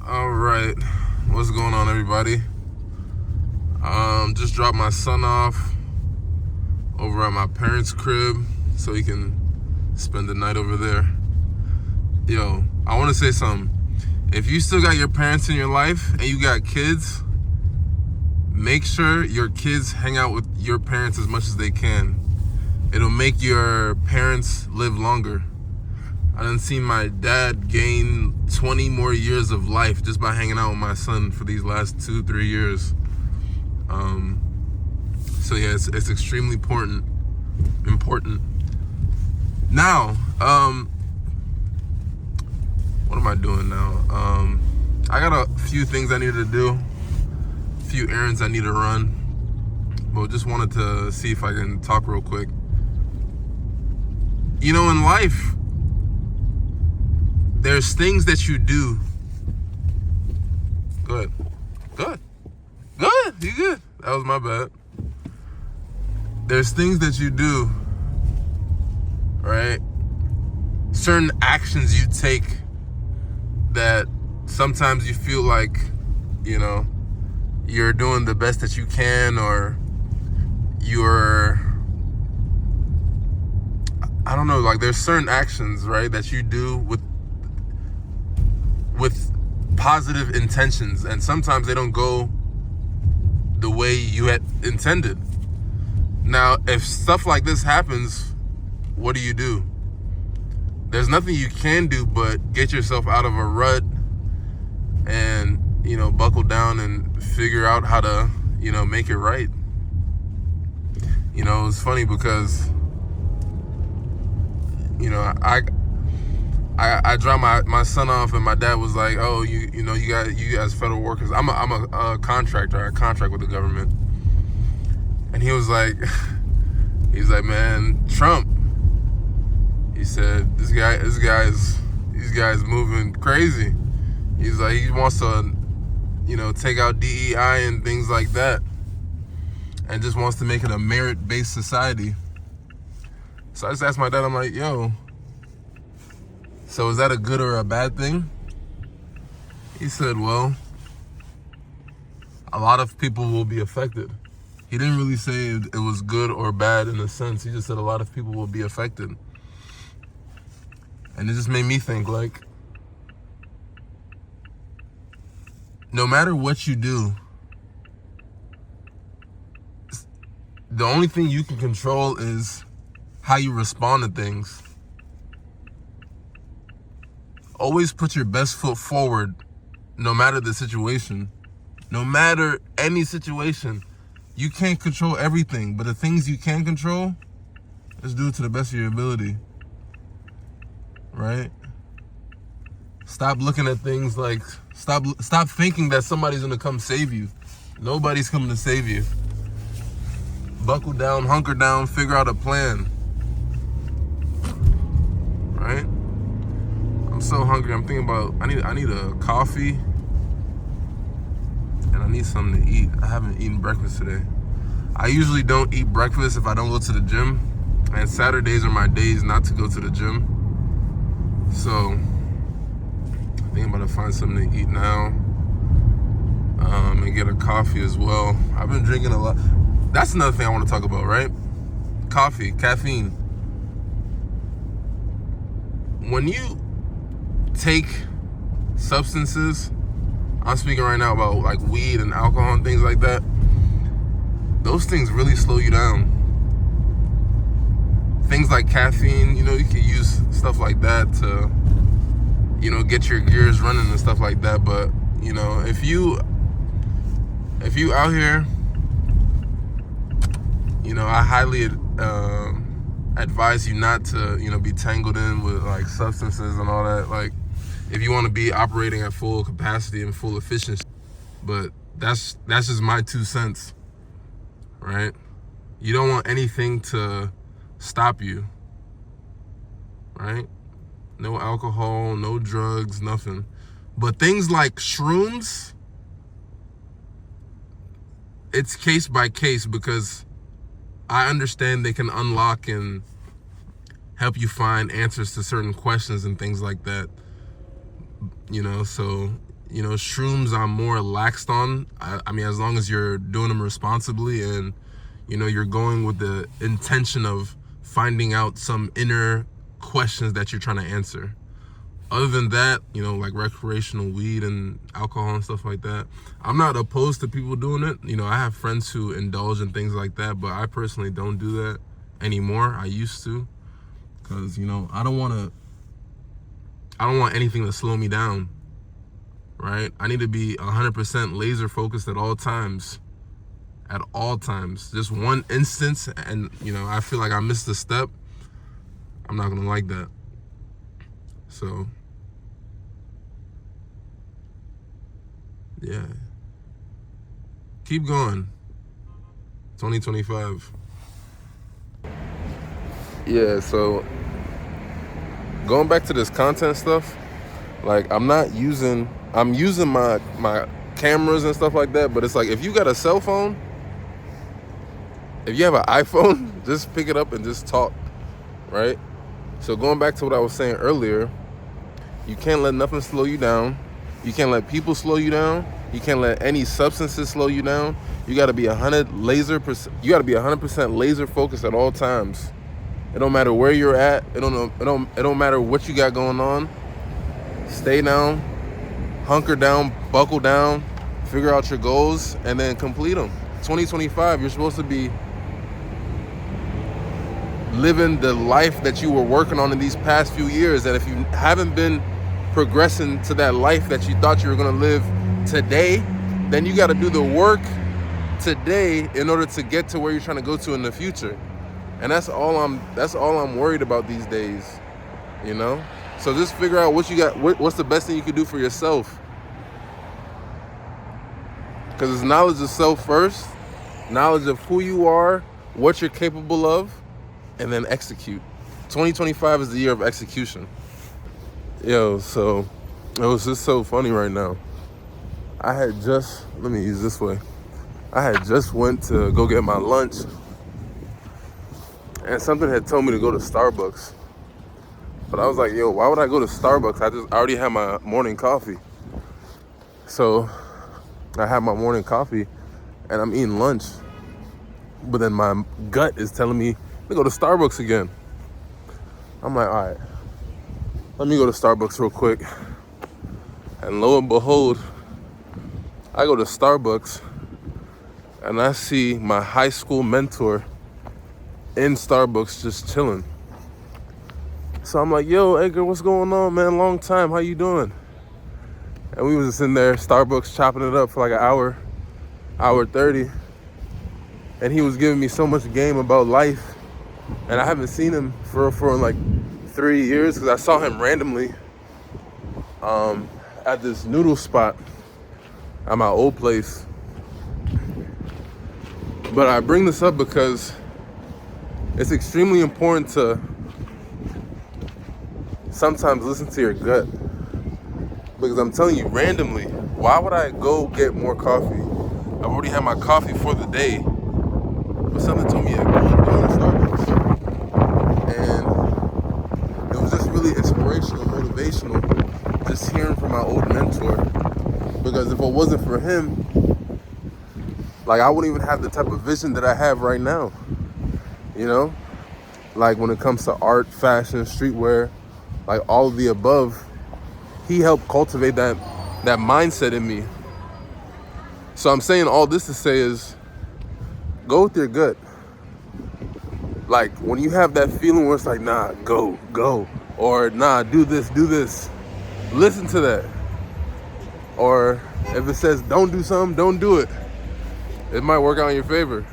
All right, what's going on, everybody? Just dropped my son off over at my parents' crib so he can spend the night over there. Yo, I want to say something. If you still got your parents in your life and you got kids, make sure your kids hang out with your parents as much as they can. It'll make your parents live longer. I done seen my dad gain 20 more years of life just by hanging out with my son for these last 2-3 years. So yeah, it's extremely important. Now, what am I doing now? I got a few things I need to do, a few errands I need to run, but just wanted to see if I can talk real quick. You know, in life, there's things that you do. Good. You good. That was my bad. There's things that you do, right? Certain actions you take that sometimes you feel like, you know, you're doing the best that you can, or I don't know, like there's certain actions, right, that you do with positive intentions, and sometimes they don't go the way you had intended. Now, if stuff like this happens, what do? There's nothing you can do but get yourself out of a rut and, you know, buckle down and figure out how to, you know, make it right. You know, it's funny because, you know, I dropped my son off, and my dad was like, "Oh, you guys federal workers." I'm a contractor. I contract with the government, and he was like, "Man, Trump." He said, "These guys moving crazy." He's like, he wants to, you know, take out DEI and things like that, and just wants to make it a merit-based society. So I just asked my dad, I'm like, "Yo, so is that a good or a bad thing?" He said, "Well, a lot of people will be affected." He didn't really say it was good or bad in a sense. He just said a lot of people will be affected. And it just made me think, like, no matter what you do, the only thing you can control is how you respond to things. Always put your best foot forward, no matter the situation. No matter any situation. You can't control everything, but the things you can control, just do it to the best of your ability. Right? Stop looking at things like, stop thinking that somebody's gonna come save you. Nobody's coming to save you. Buckle down, hunker down, figure out a plan. Right? I'm so hungry. I'm thinking about, I need a coffee, and I need something to eat. I haven't eaten breakfast today. I usually don't eat breakfast if I don't go to the gym, and Saturdays are my days not to go to the gym. So I think I'm about to find something to eat now, and get a coffee as well. I've been drinking a lot. That's another thing I want to talk about, right? Coffee, caffeine. When you take substances, I'm speaking right now about like weed and alcohol and things like that, those things really slow you down. Things like caffeine, you know, you can use stuff like that to, you know, get your gears running and stuff like that. But, you know, if you out here, you know, I highly advise you not to, you know, be tangled in with like substances and all that. Like, if you want to be operating at full capacity and full efficiency. But that's just my 2 cents, right? You don't want anything to stop you, right? No alcohol, no drugs, nothing. But things like shrooms, it's case by case, because I understand they can unlock and help you find answers to certain questions and things like that. You know, so shrooms I'm more laxed on. I mean, as long as you're doing them responsibly and, you're going with the intention of finding out some inner questions that you're trying to answer. Other than that, like recreational weed and alcohol and stuff like that, I'm not opposed to people doing it. I have friends who indulge in things like that, but I personally don't do that anymore. I used to, because, I don't want anything to slow me down, right? I need to be 100% laser focused at all times. At all times. Just one instance, and, I feel like I missed a step, I'm not going to like that. So, yeah. Keep going. 2025. Yeah, so going back to this content stuff, like I'm using my cameras and stuff like that, but it's like if you got a cell phone, if you have an iPhone, just pick it up and just talk, right? So going back to what I was saying earlier, you can't let nothing slow you down. You can't let people slow you down. You can't let any substances slow you down. You got to be 100% laser focused at all times. It don't matter where you're at. It don't matter what you got going on. Stay down, hunker down, buckle down, figure out your goals, and then complete them. 2025, you're supposed to be living the life that you were working on in these past few years. And if you haven't been progressing to that life that you thought you were going to live today, then you got to do the work today in order to get to where you're trying to go to in the future. And that's all I'm worried about these days, So just figure out what you got, what's the best thing you can do for yourself. Because it's knowledge of self first, knowledge of who you are, what you're capable of, and then execute. 2025 is the year of execution. Yo, so it was just so funny right now. Let me use this way. I had just went to go get my lunch, and something had told me to go to Starbucks. But I was like, yo, why would I go to Starbucks? I already had my morning coffee. So I had my morning coffee and I'm eating lunch. But then my gut is telling me to go to Starbucks again. I'm like, all right, let me go to Starbucks real quick. And lo and behold, I go to Starbucks and I see my high school mentor in Starbucks just chilling. So I'm like, yo, Edgar, what's going on, man? Long time, how you doing? And we was just in there, Starbucks, chopping it up for like an hour 30. And he was giving me so much game about life. And I haven't seen him for like 3 years, because I saw him randomly at this noodle spot at my old place. But I bring this up because it's extremely important to sometimes listen to your gut. Because I'm telling you, randomly, why would I go get more coffee? I've already had my coffee for the day. But something told me, yeah, go to Starbucks. And it was just really inspirational, motivational, just hearing from my old mentor. Because if it wasn't for him, like, I wouldn't even have the type of vision that I have right now. Like when it comes to art, fashion, streetwear, like all of the above, he helped cultivate that mindset in me. So I'm saying all this to say is, go with your gut. Like when you have that feeling where it's like, nah, go, or nah, do this, listen to that. Or if it says don't do something, don't do it. It might work out in your favor.